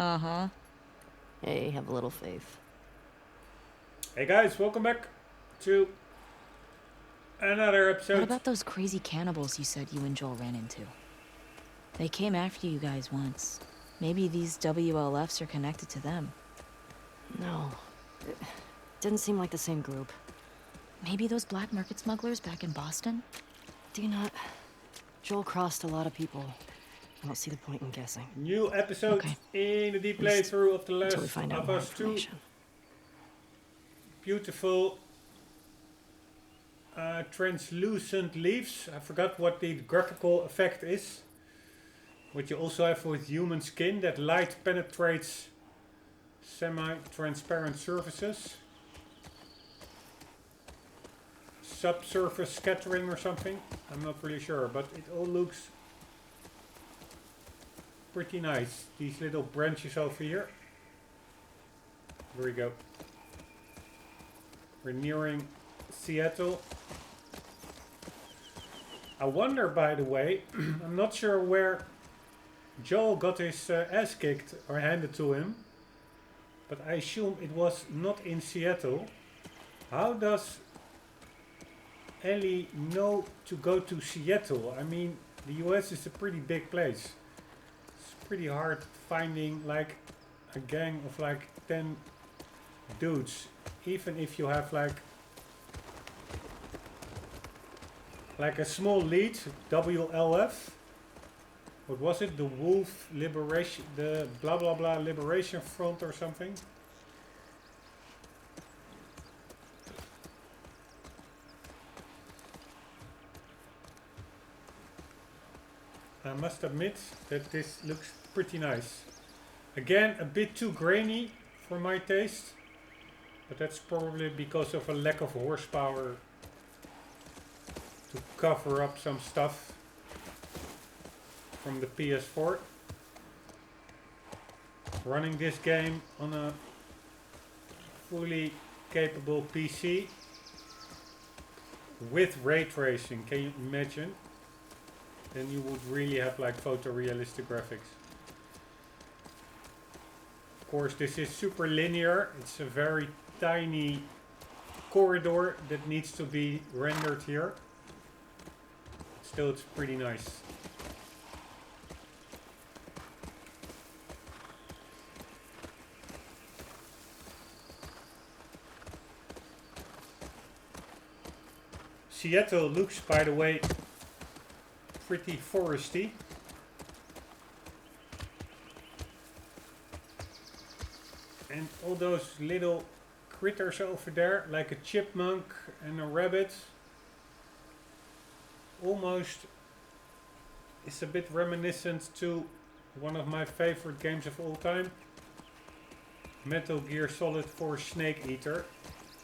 Uh-huh. Hey, have a little faith. Hey guys, welcome back to another episode. What about those crazy cannibals you said you and Joel ran into? They came after you guys once. Maybe these WLFs are connected to them. No. It didn't seem like the same group. Maybe those black market smugglers back in Boston? Do not. Joel crossed a lot of people. I don't see the point in guessing. New episode in the deep playthrough of The Last Until we find out of more Us 2. information. Beautiful translucent leaves. I forgot what the graphical effect is. What you also have with human skin, that light penetrates semi-transparent surfaces. Subsurface scattering or something. I'm not really sure, but it all looks pretty nice. These little branches over here. Here we go. We're nearing Seattle. I wonder, by the way, I'm not sure where Joel got his ass kicked or handed to him, but I assume it was not in Seattle. How does Ellie know to go to Seattle? I mean, the US is a pretty big place. It's pretty hard finding like a gang of like 10 dudes, even if you have like a small lead, WLF. What was it? The Wolf Liberation, the blah blah blah Liberation Front or something. I must admit that this looks pretty nice. Again, a bit too grainy for my taste, but that's probably because of a lack of horsepower to cover up some stuff from the PS4. Running this game on a fully capable PC with ray tracing, can you imagine? Then you would really have like photorealistic graphics. Of course, this is super linear. It's a very tiny corridor that needs to be rendered here. Still, it's pretty nice. Seattle looks, by the way, pretty foresty. And all those little critters over there, like a chipmunk and a rabbit, almost is a bit reminiscent to one of my favorite games of all time, Metal Gear Solid 4 Snake Eater,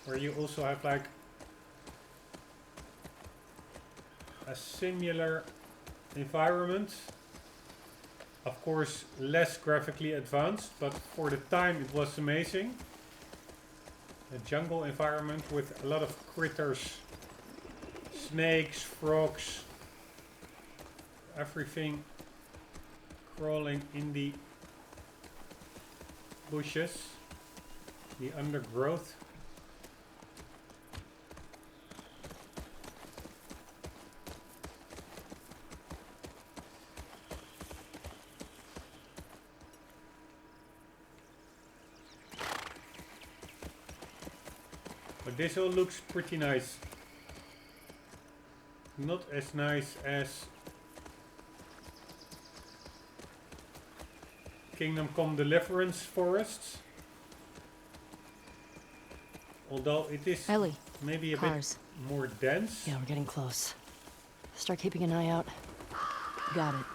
where you also have like a similar environment. Of course, less graphically advanced, but for the time it was amazing. A jungle environment with a lot of critters, snakes, frogs, everything crawling in the bushes, the undergrowth. But this all looks pretty nice. Not as nice as Kingdom Come Deliverance forests. Although it is Ellie, maybe a cars. bit more dense. Yeah, we're getting close. Start keeping an eye out. Got it.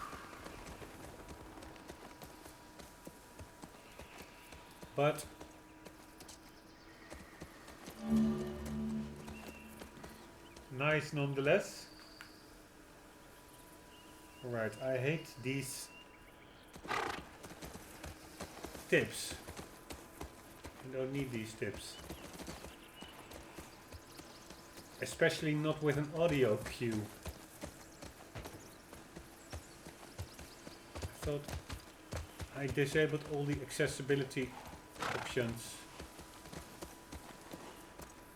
But nice nonetheless. Alright, I hate these tips. I don't need these tips. Especially not with an audio cue. I thought I disabled all the accessibility options.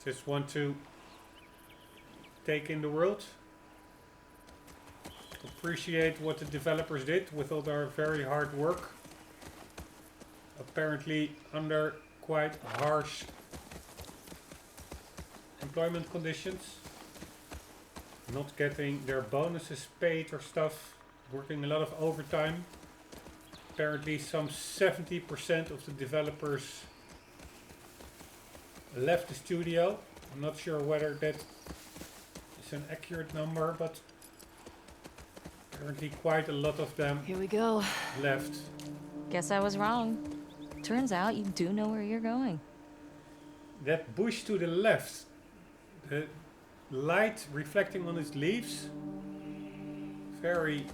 Just want to take in the world. Appreciate what the developers did with all their very hard work. Apparently under quite harsh employment conditions. Not getting their bonuses paid or stuff. Working a lot of overtime. Apparently some 70% of the developers left the studio. I'm not sure whether that is an accurate number, but apparently quite a lot of them Here we go. left. Guess I was wrong. Turns out you do know where you're going. That bush to the left, the light reflecting on its leaves, very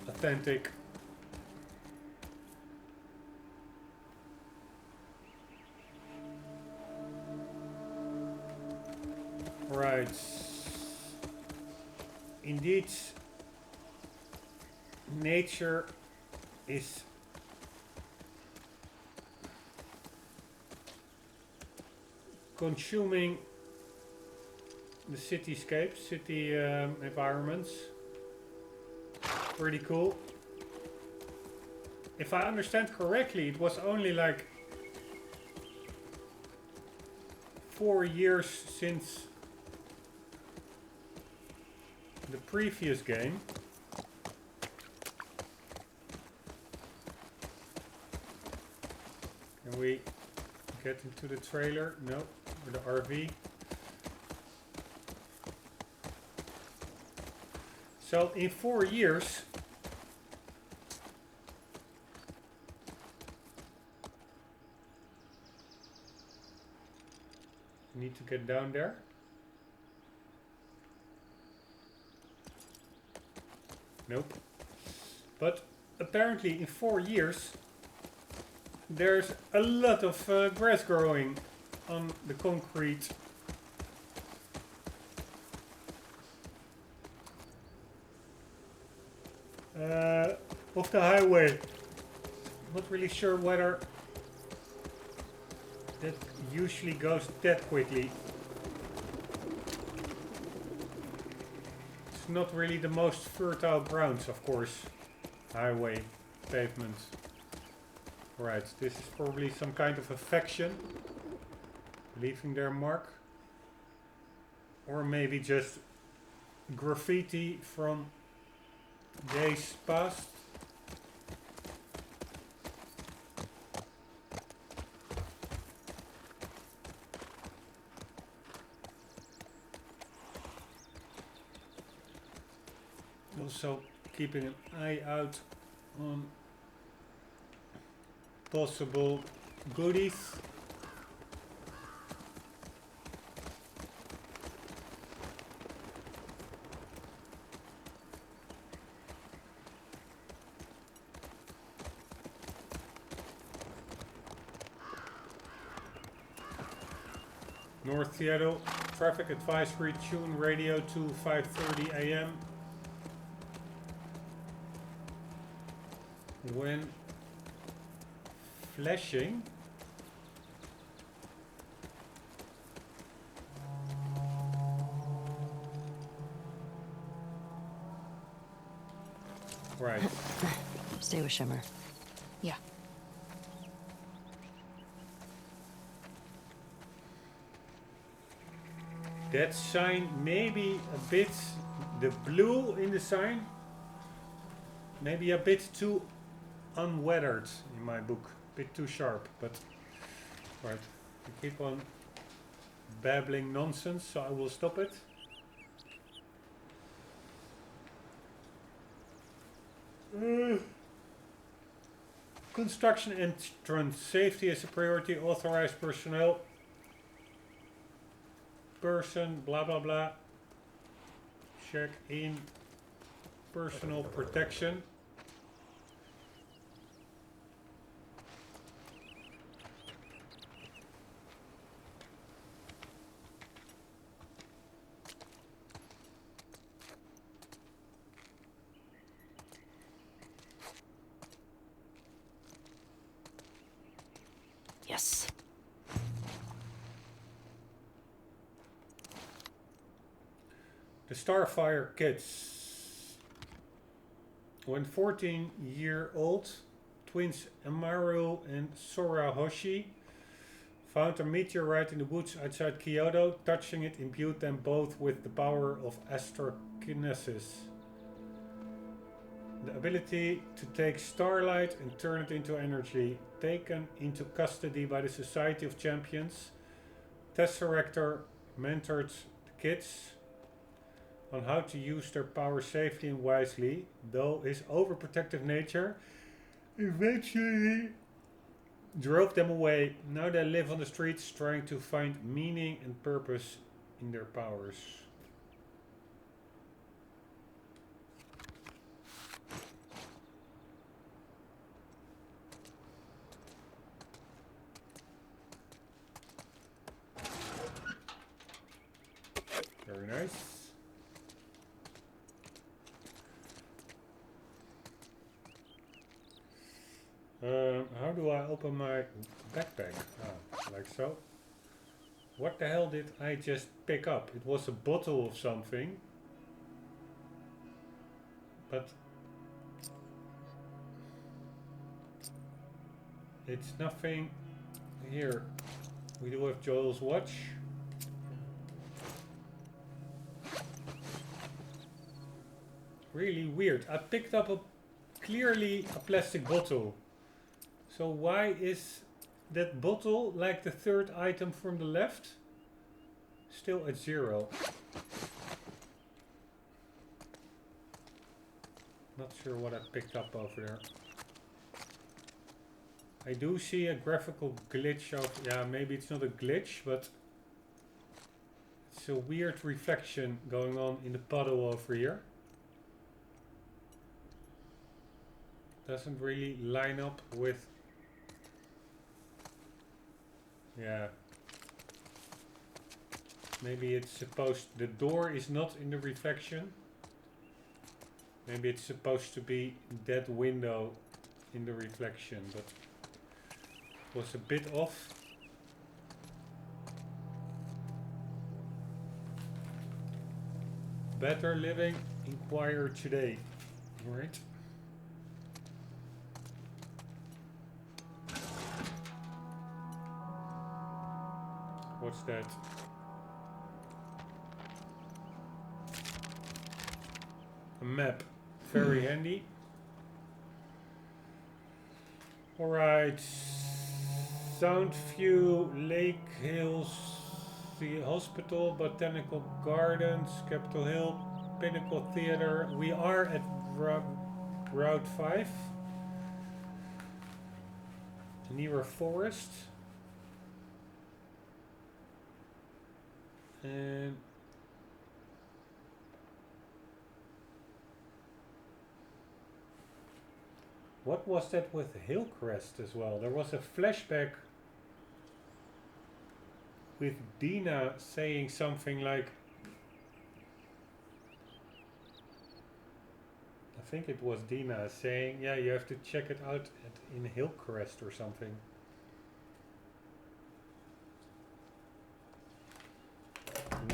authentic. Right. Indeed, nature is consuming the cityscape, city environments. Pretty cool. If I understand correctly, it was only like 4 years since the previous game. Can we get into the trailer? No, or the RV. So in 4 years, need to get down there. Nope. But apparently in 4 years there's a lot of grass growing on the concrete. Of the highway. Not really sure whether that usually goes that quickly. It's not really the most fertile grounds, of course. Highway, pavements. Right, this is probably some kind of affection leaving their mark. Or maybe just graffiti from days past. Also keeping an eye out on possible goodies. North Seattle, traffic advisory, tune radio to 5:30 a.m. When flashing, right. Stay with Shimmer. Yeah. That sign maybe a bit, the blue in the sign, maybe a bit too unweathered in my book, a bit too sharp, but right, I keep on babbling nonsense, so I will stop it. Construction entrance, safety is a priority, authorized personnel, person, blah blah blah, check in, personal protection. Yes. The Starfire kids. When 14-year-old twins Amaru and Sora Hoshi found a meteorite in the woods outside Kyoto, touching it imbued them both with the power of astrokinesis. The ability to take starlight and turn it into energy. Taken into custody by the Society of Champions, Tesseractor mentored the kids on how to use their power safely and wisely, though his overprotective nature eventually drove them away. Now they live on the streets trying to find meaning and purpose in their powers. Very nice. How do I open my backpack? Ah, like so. What the hell did I just pick up? It was a bottle of something. But it's nothing here. We do have Joel's watch. Really weird. I picked up clearly a plastic bottle. So why is that bottle, like the third item from the left, still at 0? Not sure what I picked up over there. I do see a graphical glitch of, yeah, maybe it's not a glitch, but it's a weird reflection going on in the puddle over here. Doesn't really line up with, yeah. Maybe it's supposed, the door is not in the reflection. Maybe it's supposed to be that window in the reflection, but it was a bit off. Better living, inquire today. Right? What's that? A map. Very handy. Alright. Soundview, Lake Hills, the Hospital, Botanical Gardens, Capitol Hill, Pinnacle Theater. We are at Route 5. Near a forest. And what was that with Hillcrest as well? There was a flashback with Dina saying something like, I think it was Dina saying, yeah, you have to check it out in Hillcrest or something.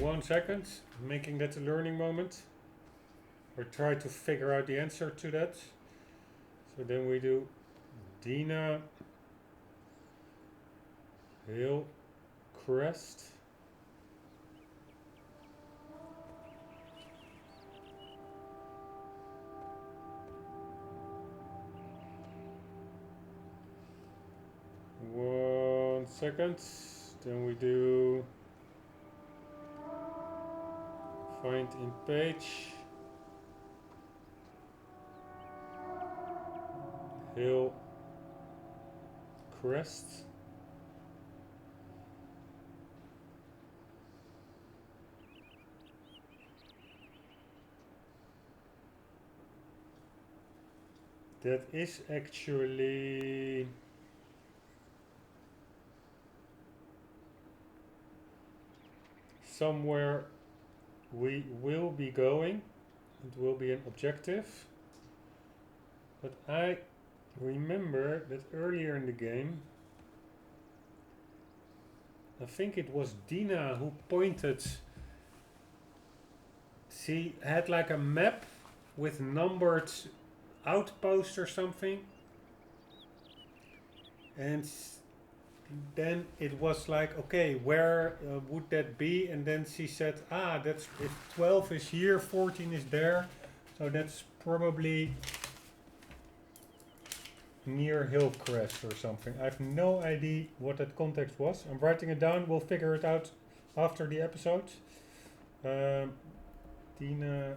One second, making that a learning moment. Or try to figure out the answer to that. So then we do Dina Hillcrest. One second. Then we do find in page. Hillcrest. That is actually somewhere we will be going. It will be an objective. But I remember that earlier in the game I think it was Dina who pointed. She had like a map with numbered outposts or something. And then it was like, okay, where would that be? And then she said, that's if 12 is here, 14 is there. So that's probably near Hillcrest or something. I have no idea what that context was. I'm writing it down. We'll figure it out after the episode. Tina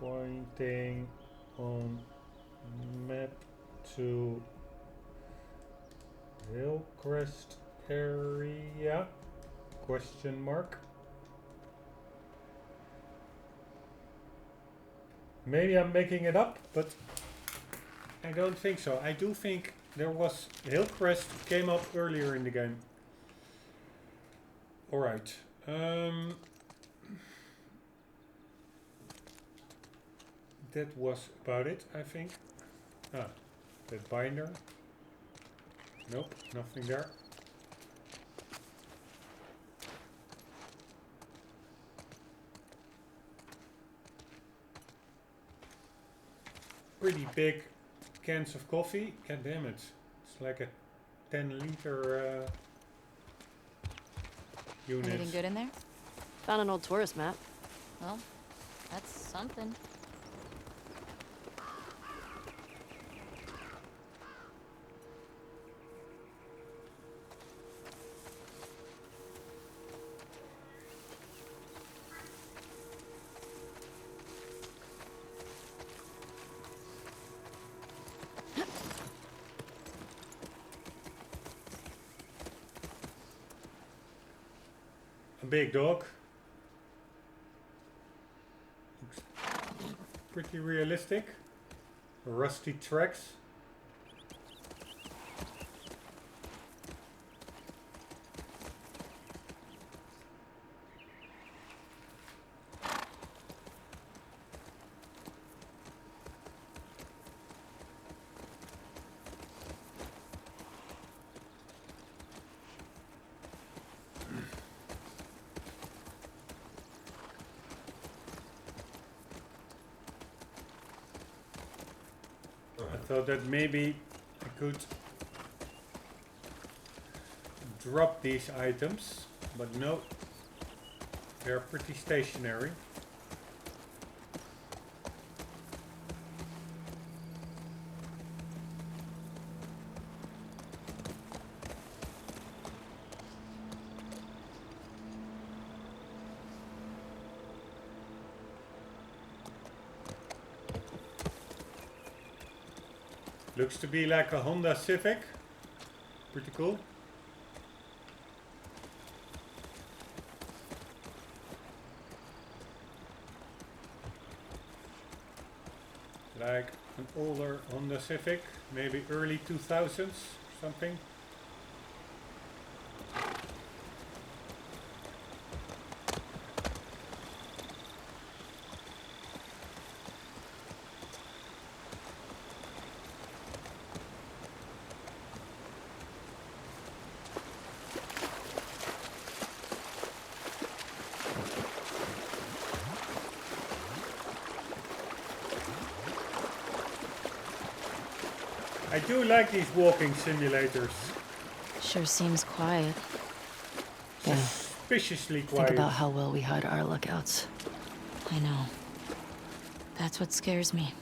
pointing on map to Hillcrest area? Question mark. Maybe I'm making it up, but I don't think so. I do think there was Hillcrest came up earlier in the game. Alright. That was about it, I think. That binder. Nope, nothing there. Pretty big cans of coffee. God damn it. It's like a 10-liter unit. Anything good in there? Found an old tourist map. Well, that's something. A big dog. Looks pretty realistic. Rusty tracks. I thought that maybe I could drop these items, but no, they're pretty stationary. Looks to be like a Honda Civic. Pretty cool. Like an older Honda Civic, maybe early 2000s, something. I do like these walking simulators. Sure seems quiet. Yeah. Suspiciously quiet. Think about how well we hide our lookouts. I know. That's what scares me.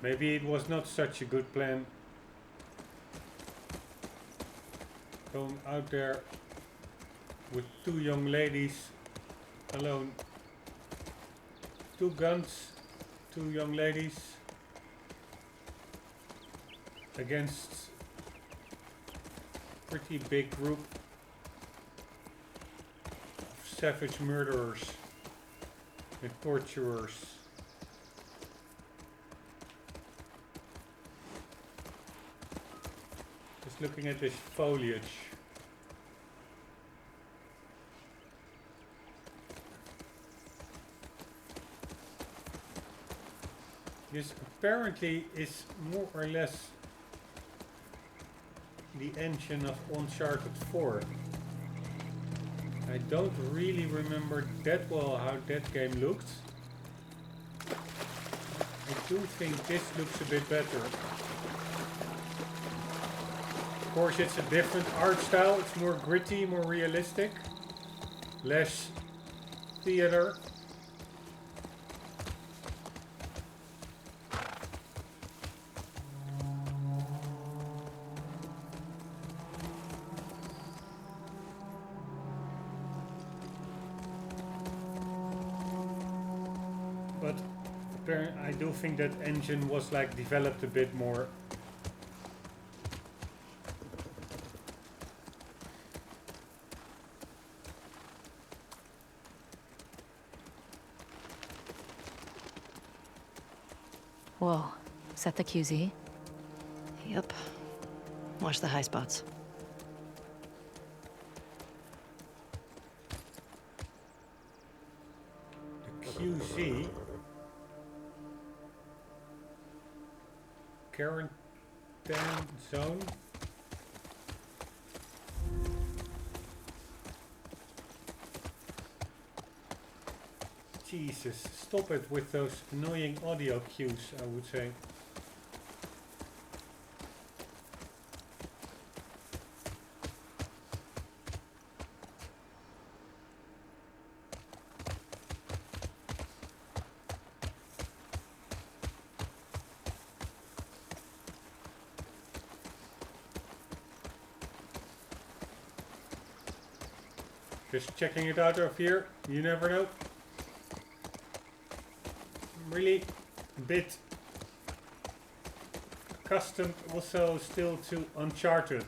Maybe it was not such a good plan. Going out there with two young ladies alone. Two guns, two young ladies against a pretty big group of savage murderers and torturers. Just looking at this foliage. This apparently is more or less the engine of Uncharted 4. I don't really remember that well how that game looked. I do think this looks a bit better. Of course, it's a different art style. It's more gritty, more realistic, less theater. But I do think that engine was like developed a bit more. Whoa, is that the QZ? Yep. Watch the high spots. The QZ. Quarantine zone. Jesus, stop it with those annoying audio cues, I would say. Just checking it out over here, you never know. Really a bit accustomed also still to Uncharted,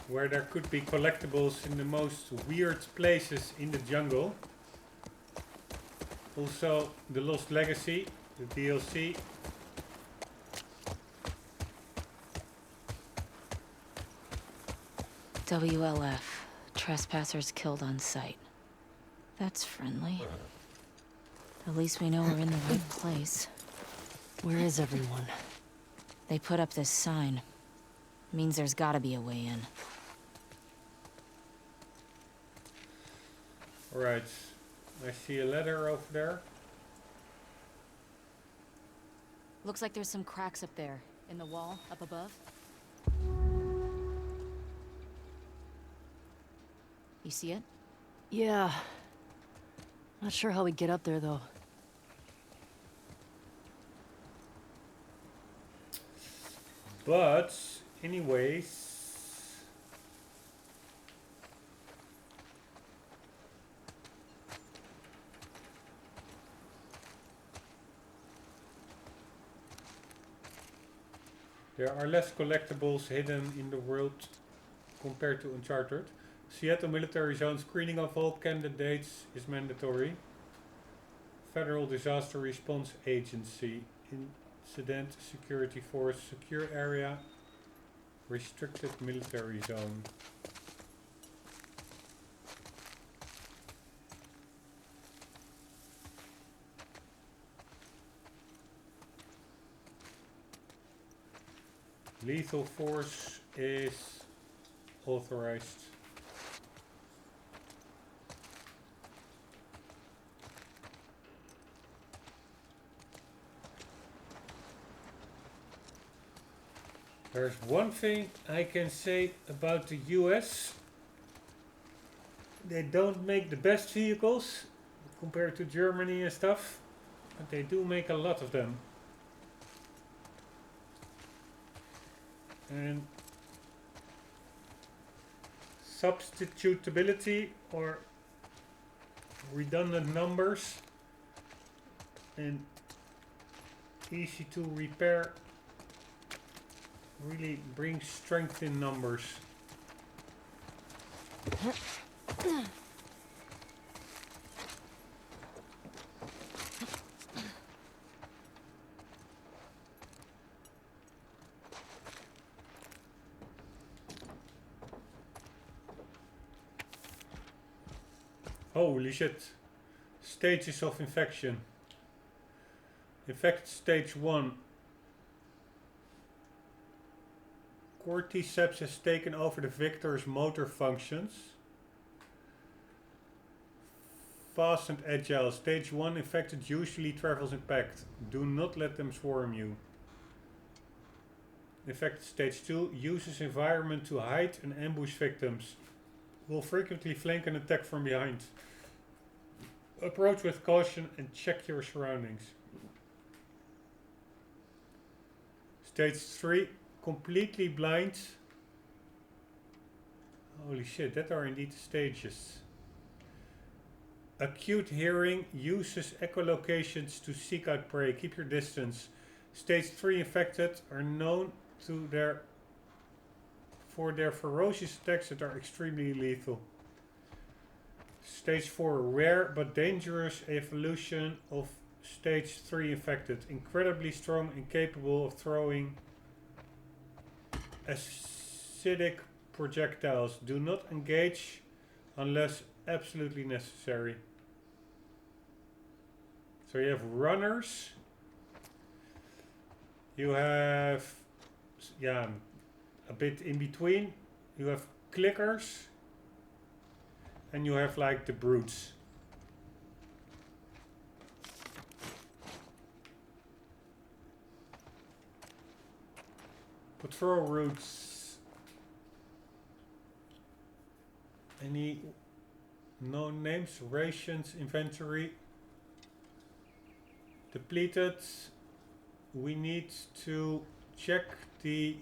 where there could be collectibles in the most weird places in the jungle. Also the Lost Legacy, the DLC. WLF. Trespassers killed on sight. That's friendly. At least we know we're in the right place. Where is everyone? They put up this sign. Means there's gotta be a way in. Alright, I see a ladder over there. Looks like there's some cracks up there, in the wall, up above. You see it? Yeah. Not sure how we get up there, though. But, anyways... there are less collectibles hidden in the world compared to Uncharted. Seattle military zone screening of all candidates is mandatory. Federal Disaster Response Agency. Incident Security Force. Secure area. Restricted military zone. Lethal force is authorized. There's one thing I can say about the US. They don't make the best vehicles compared to Germany and stuff, but they do make a lot of them. And substitutability or redundant numbers and easy to repair really brings strength in numbers. Holy shit. Stages of infection. Infected stage 1. Cordyceps has taken over the victor's motor functions. Fast and agile. Stage 1 infected usually travels in packs. Do not let them swarm you. Infected stage 2 uses environment to hide and ambush victims. Will frequently flank and attack from behind. Approach with caution and check your surroundings. Stage 3, completely blind. Holy shit, that are indeed the stages. Acute hearing, uses echolocations to seek out prey. Keep your distance. Stage 3 infected are known for their ferocious attacks that are extremely lethal. Stage 4, rare but dangerous evolution of Stage 3 infected. Incredibly strong and capable of throwing acidic projectiles. Do not engage unless absolutely necessary. So you have runners. You have, yeah, a bit in between. You have clickers. And you have like the brutes. Patrol routes. Any known names? Rations, inventory. Depleted. We need to check the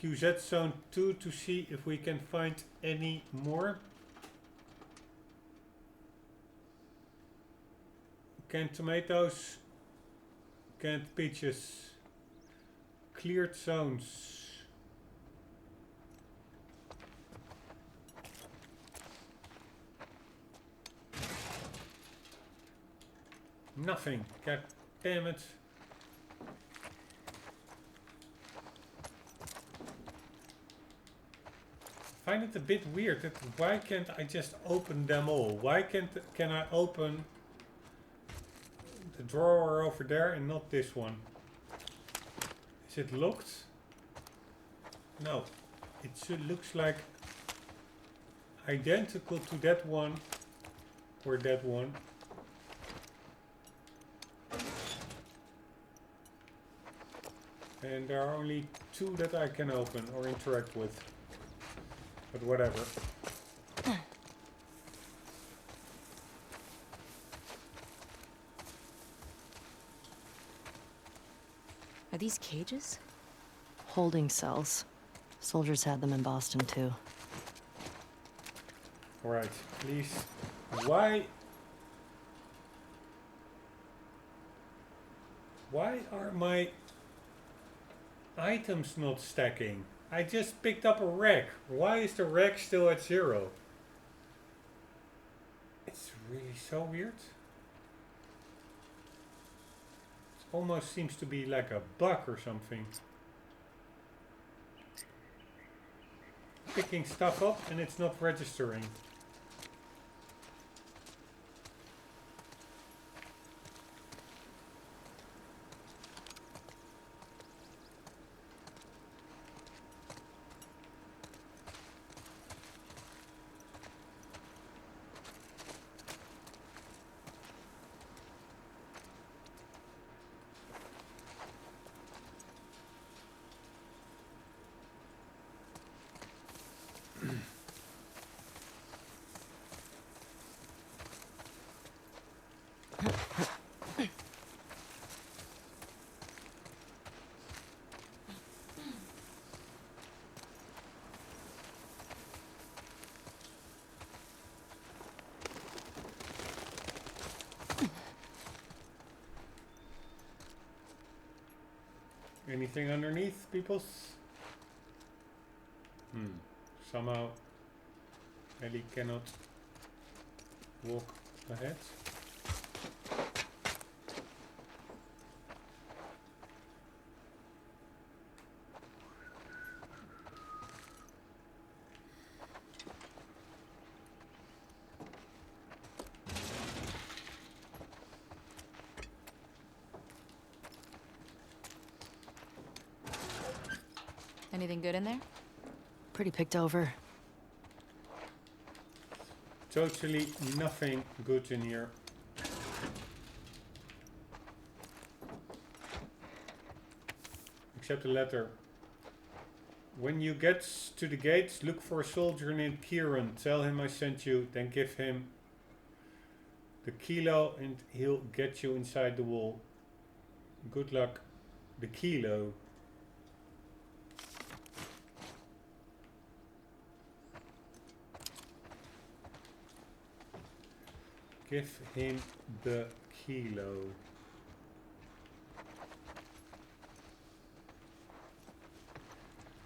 QZ zone 2 to see if we can find any more. Canned tomatoes, canned peaches, cleared zones. Nothing, god damn it. I find it a bit weird that why can't I just open them all? Why can I open the drawer over there and not this one? Is it locked? No. It looks like identical to that one or that one. And there are only 2 that I can open or interact with. But whatever. Are these cages? Holding cells. Soldiers had them in Boston too. Alright, please. Why are my items not stacking? I just picked up a rack. Why is the rack still at 0? It's really so weird. It almost seems to be like a bug or something. Picking stuff up and it's not registering. Anything underneath, peoples? Somehow Ellie cannot walk ahead. Anything good in there? Pretty picked over. Totally nothing good in here. Except a letter. When you get to the gates, look for a soldier named Kieran. Tell him I sent you, then give him the kilo and he'll get you inside the wall. Good luck. The kilo. Give him the kilo.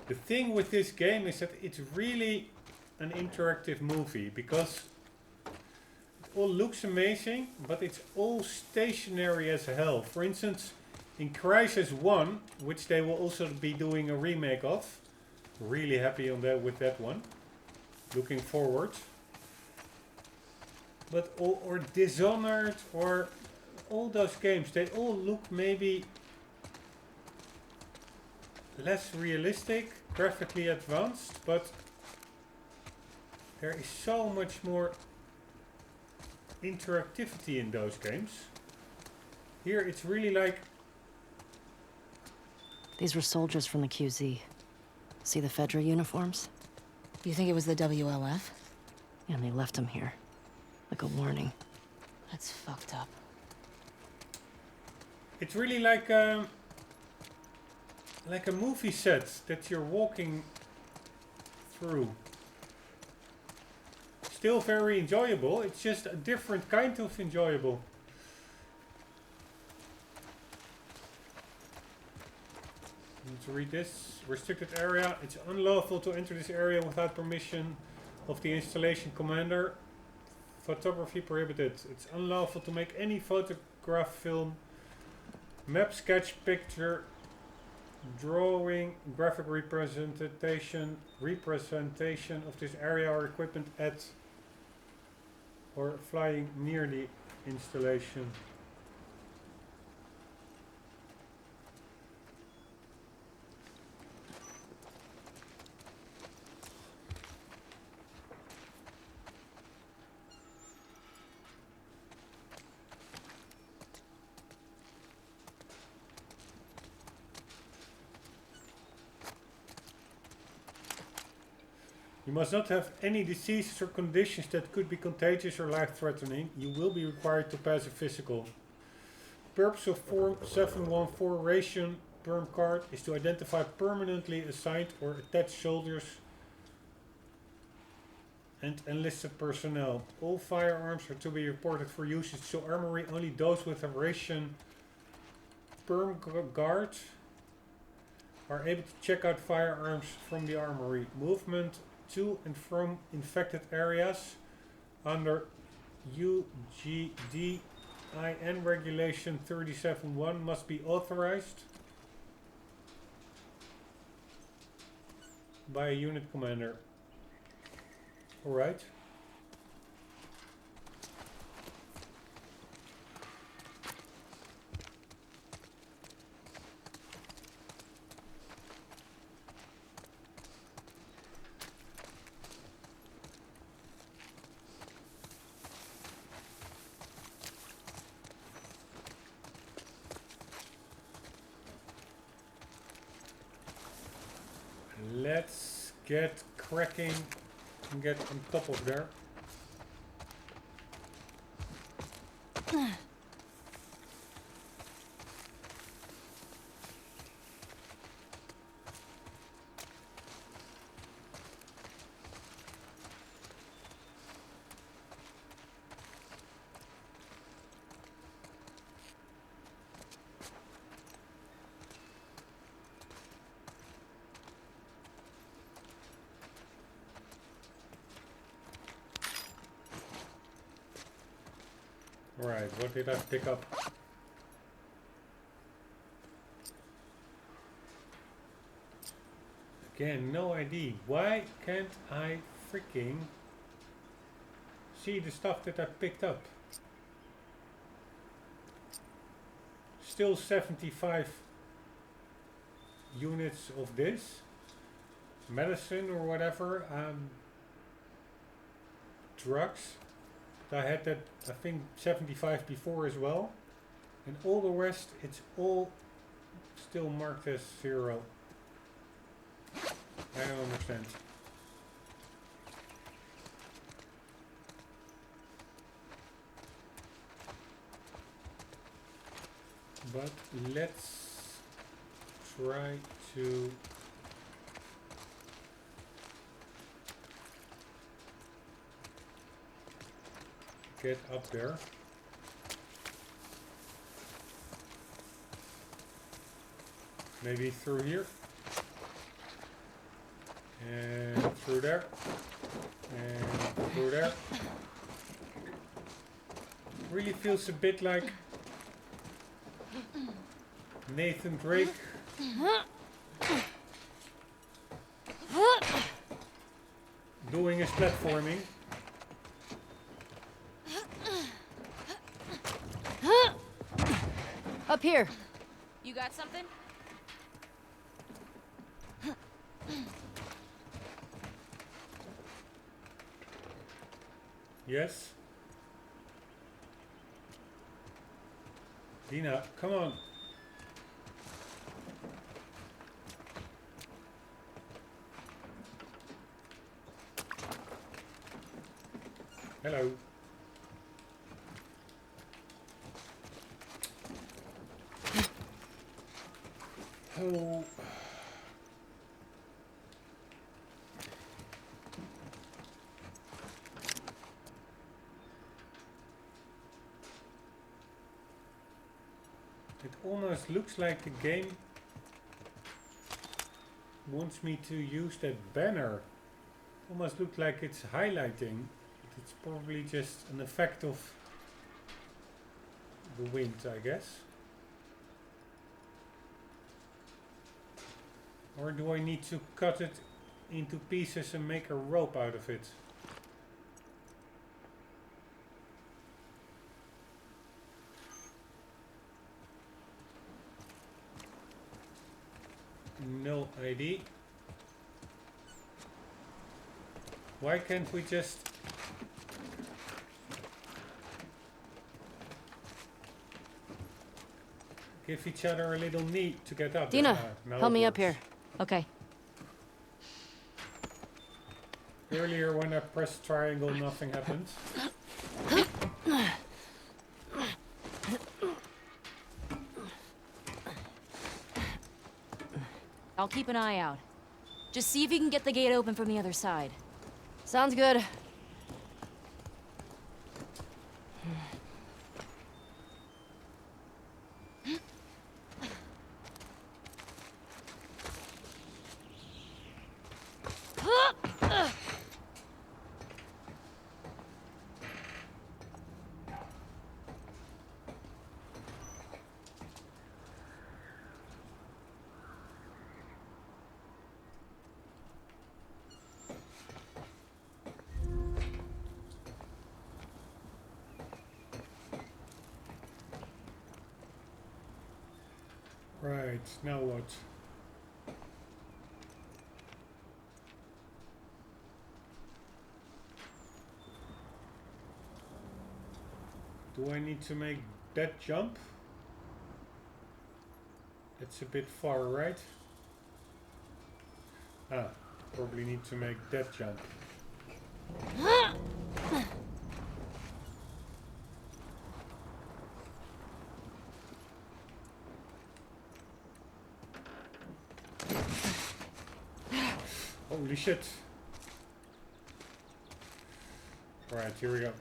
The thing with this game is that it's really an interactive movie because it all looks amazing, but it's all stationary as hell. For instance, in Crysis 1, which they will also be doing a remake of, really happy on that with that one. Looking forward. But or Dishonored or all those games, they all look maybe less realistic, graphically advanced, but there is so much more interactivity in those games. Here it's really like... These were soldiers from the QZ. See the Fedra uniforms? You think it was the WLF? Yeah, and they left them here. Like a warning. That's fucked up. It's really like a movie set that you're walking through. Still very enjoyable, it's just a different kind of enjoyable. Let's read this. Restricted area. It's unlawful to enter this area without permission of the installation commander. Photography prohibited. It's unlawful to make any photograph, film, map, sketch, picture, drawing, graphic representation of this area or equipment at or flying near the installation. You must not have any diseases or conditions that could be contagious or life-threatening. You will be required to pass a physical. The purpose of Form 714 ration perm card is to identify permanently assigned or attached soldiers and enlisted personnel. All firearms are to be reported for usage to armory. Only those with a ration perm guard are able to check out firearms from the armory. Movement to and from infected areas under UGDIN regulation 37.1 must be authorized by a unit commander. Alright. Let's get cracking and get on top of there. Alright, what did I pick up? Again, no ID. Why can't I freaking see the stuff that I picked up? Still 75 units of this. medicine or whatever, drugs. I had that, I think, 75 before as well. And all the rest, it's all still marked as 0. I don't understand. But let's try to get up there. Maybe through here. And through there. And through there. Really feels a bit like Nathan Drake. Doing his platforming. Up here. You got something? Yes. Dina, come on. Hello. Oh. It almost looks like the game wants me to use that banner. Almost looks like it's highlighting. It's probably just an effect of the wind, I guess. Or do I need to cut it into pieces and make a rope out of it? No idea. Why can't we just give each other a little knee to get up? Dina, now help it me up works. here. Okay. Earlier when I pressed triangle, nothing happened. I'll keep an eye out. Just see if you can get the gate open from the other side. Sounds good. Right, now what? Do I need to make that jump? It's a bit far, right? Ah, probably need to make that jump. Holy shit. Alright, here we go.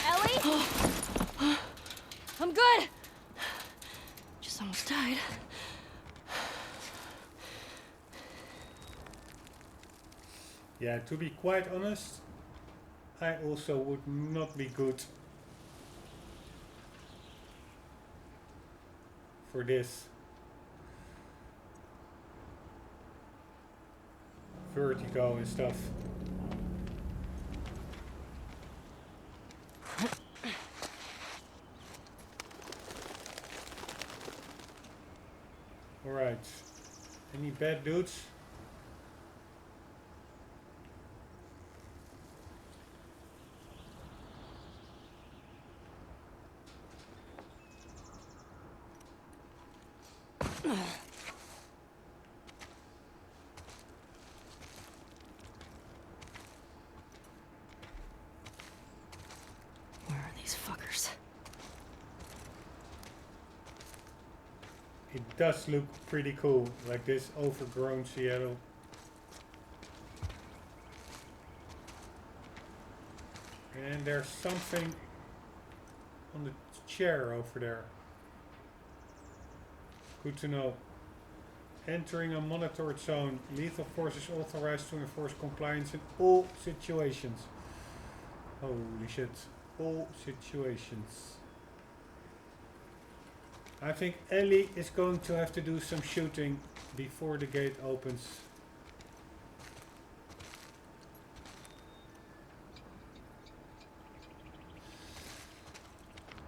Ellie? I'm good. Just almost died. Yeah, to be quite honest, I also would not be good for this. Vertigo and stuff. Right. Any bad dudes? Where are these fuckers? It does look pretty cool, like this overgrown Seattle. And there's something on the chair over there. Good to know. Entering a monitored zone. Lethal force is authorized to enforce compliance in all situations. Holy shit. All situations. I think Ellie is going to have to do some shooting before the gate opens.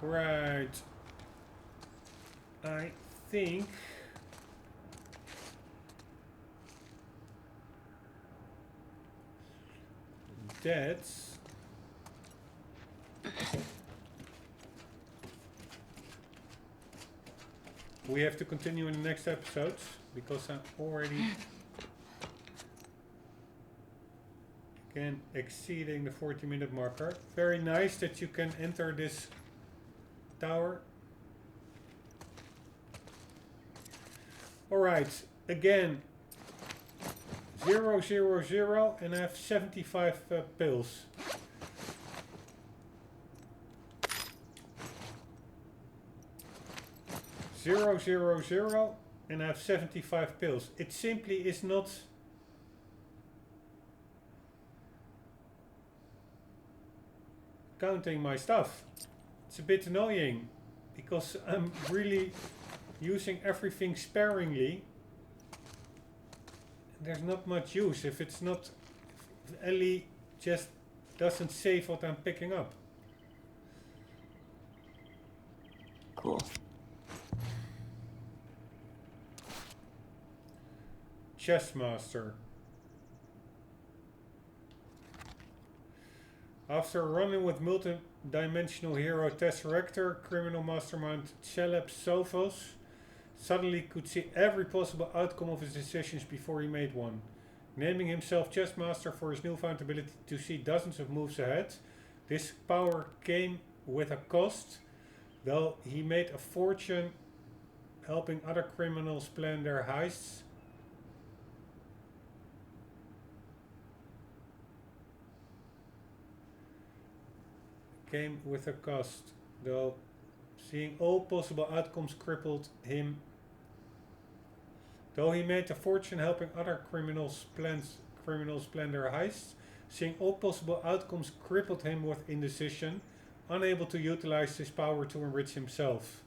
Right. I think that's we have to continue in the next episode because I'm already again exceeding the 40-minute marker. Very nice that you can enter this tower. Alright, again 0, 0, 0 and I have 75 pills. Zero, 0, 0 and I have 75 pills. It simply is not counting my stuff. It's a bit annoying because I'm really using everything sparingly. There's not much use if it's not, if Ellie just doesn't save what I'm picking up. Cool. Chessmaster. After running with multi-dimensional hero Tesseractor, criminal mastermind Celeb Sophos suddenly could see every possible outcome of his decisions before he made one. Naming himself Chessmaster for his newfound ability to see dozens of moves ahead, this power came with a cost, though he made a fortune helping other criminals plan their heists. Came with a cost, though seeing all possible outcomes crippled him. Though he made a fortune helping other criminals plan their heists, seeing all possible outcomes crippled him with indecision, unable to utilize his power to enrich himself.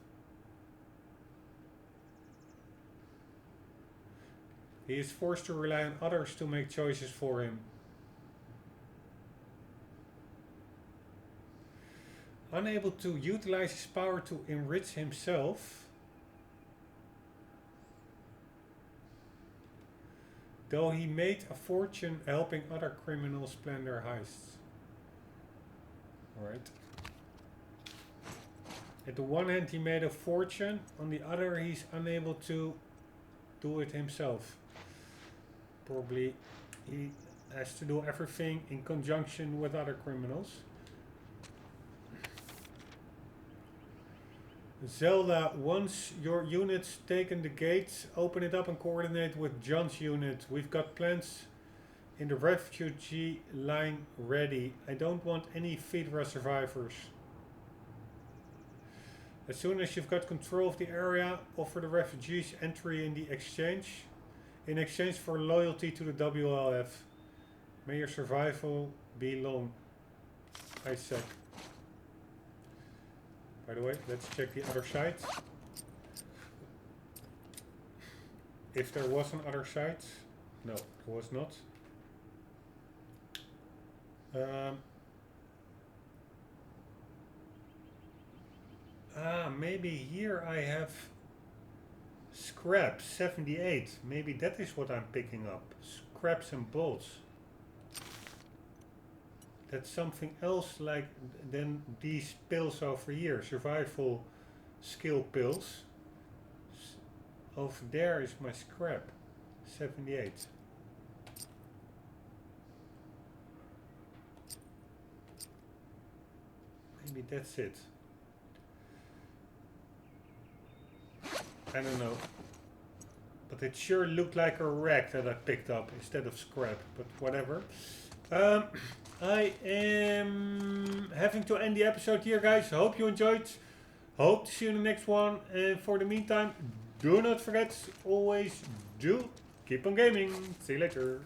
He is forced to rely on others to make choices for him. Unable to utilize his power to enrich himself, though he made a fortune helping other criminals plan their heists. Alright. At the one hand he made a fortune, on the other he's unable to do it himself. Probably he has to do everything in conjunction with other criminals. Zelda, once your unit's taken the gates, open it up and coordinate with John's unit. We've got plans in the refugee line ready. I don't want any Fedra survivors. As soon as you've got control of the area, offer the refugees entry in exchange for loyalty to the WLF. May your survival be long. Isaac. By the way, let's check the other side. If there was an other side. No, there was not. Maybe here I have Scrap 78. Maybe that is what I'm picking up. Scraps and bolts. That's something else like than these pills over here. Survival skill pills. Over there is my scrap. 78. Maybe that's it. I don't know. But it sure looked like a wreck that I picked up instead of scrap. But whatever. I am having to end the episode here, guys. Hope you enjoyed. Hope to see you in the next one. And for the meantime, do not forget, always do keep on gaming. See you later.